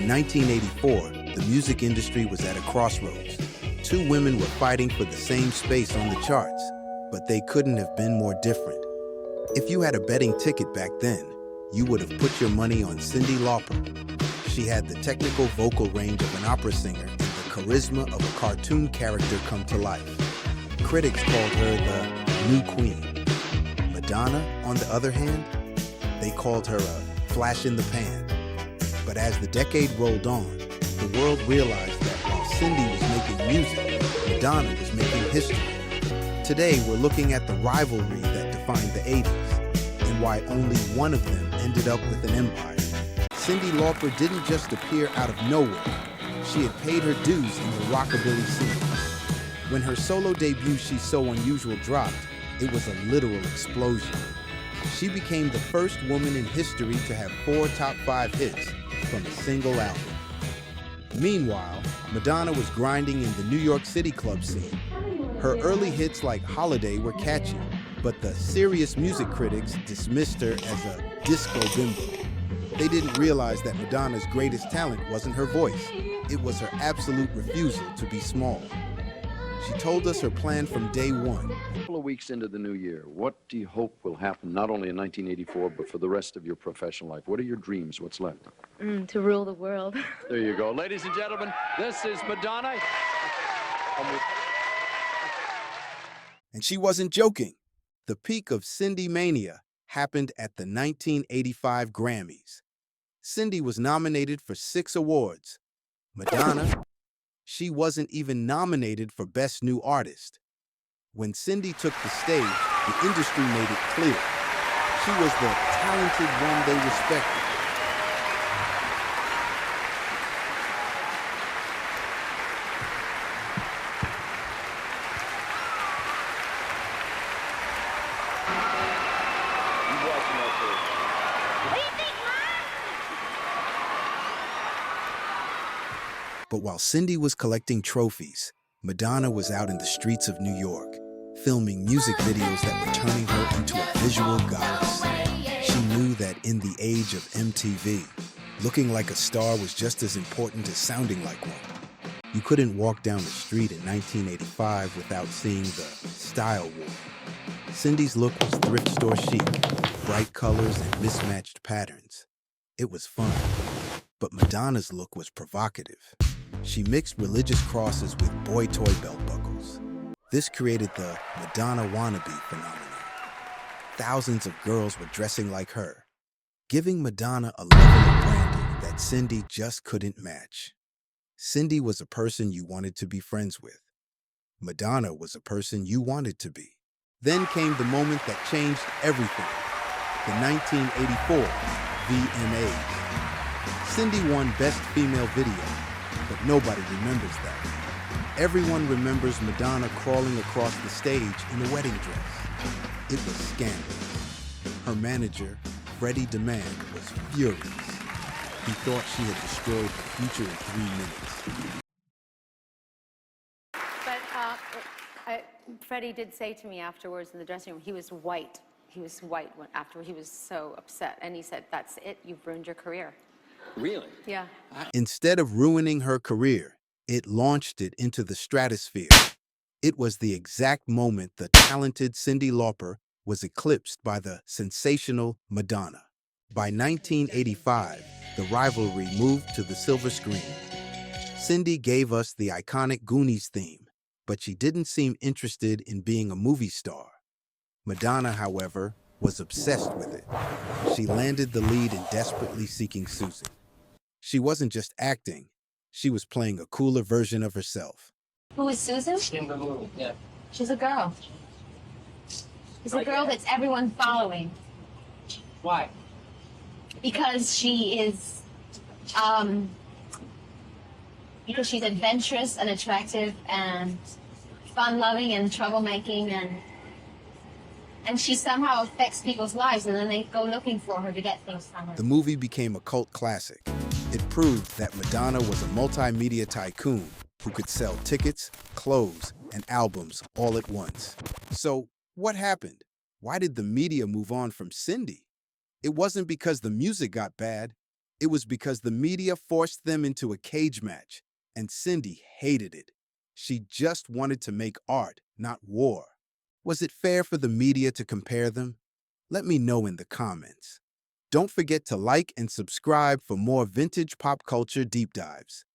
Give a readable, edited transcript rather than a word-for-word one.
In 1984, the music industry was at a crossroads. Two women were fighting for the same space on the charts, but they couldn't have been more different. If you had a betting ticket back then, you would have put your money on Cyndi Lauper. She had the technical vocal range of an opera singer and the charisma of a cartoon character come to life. Critics called her the new queen. Madonna, on the other hand, they called her a flash in the pan. But as the decade rolled on, the world realized that while Cyndi was making music, Madonna was making history. Today, we're looking at the rivalry that defined the 80s and why only one of them ended up with an empire. Cyndi Lauper didn't just appear out of nowhere. She had paid her dues in the rockabilly scene. When her solo debut, She's So Unusual, dropped, it was a literal explosion. She became the first woman in history to have 4 top 5 hits from a single album. Meanwhile, Madonna was grinding in the New York City club scene. Her early hits like Holiday were catchy, but the serious music critics dismissed her as a disco bimbo. They didn't realize that Madonna's greatest talent wasn't her voice. It was her absolute refusal to be small. She told us her plan from day one. A couple of weeks into the new year, what do you hope will happen not only in 1984, but for the rest of your professional life? What are your dreams? What's left? To rule the world. There you go. Ladies and gentlemen, this is Madonna. And she wasn't joking. The peak of Cyndi mania happened at the 1985 Grammys. Cyndi was nominated for 6 awards. Madonna, she wasn't even nominated for Best New Artist. When Cyndi took the stage, the industry made it clear. She was the talented one they respected. But while Cyndi was collecting trophies, Madonna was out in the streets of New York, filming music videos that were turning her into a visual goddess. She knew that in the age of MTV, looking like a star was just as important as sounding like one. You couldn't walk down the street in 1985 without seeing the style war. Cyndi's look was thrift store chic, bright colors and mismatched patterns. It was fun. But Madonna's look was provocative. She mixed religious crosses with boy toy belt buckles. This created the Madonna wannabe phenomenon. Thousands of girls were dressing like her, giving Madonna a level of branding that Cyndi just couldn't match. Cyndi was a person you wanted to be friends with. Madonna was a person you wanted to be. Then came the moment that changed everything. The 1984 VMAs. Cyndi won Best Female Video, but nobody remembers that. Everyone remembers Madonna crawling across the stage in a wedding dress. It was scandalous. Her manager, Freddy DeMann, was furious. He thought she had destroyed the future in 3 minutes. But Freddie did say to me afterwards in the dressing room, he was white. He was white after he was so upset. And he said, "That's it, you've ruined your career." Really? Yeah. Instead of ruining her career, it launched it into the stratosphere. It was the exact moment the talented Cyndi Lauper was eclipsed by the sensational Madonna. By 1985, the rivalry moved to the silver screen. Cyndi gave us the iconic Goonies theme, but she didn't seem interested in being a movie star. Madonna, however, was obsessed with it. She landed the lead in Desperately Seeking Susan. She wasn't just acting, she was playing a cooler version of herself. Who is Susan? Yeah. She's a girl. She's a girl that's everyone following. Why? Because she is, because she's adventurous and attractive and fun-loving and troublemaking, and she somehow affects people's lives, and then they go looking for her to get things from her. The movie became a cult classic. It proved that Madonna was a multimedia tycoon who could sell tickets, clothes, and albums all at once. So, what happened? Why did the media move on from Cyndi? It wasn't because the music got bad. It was because the media forced them into a cage match, and Cyndi hated it. She just wanted to make art, not war. Was it fair for the media to compare them? Let me know in the comments. Don't forget to like and subscribe for more vintage pop culture deep dives.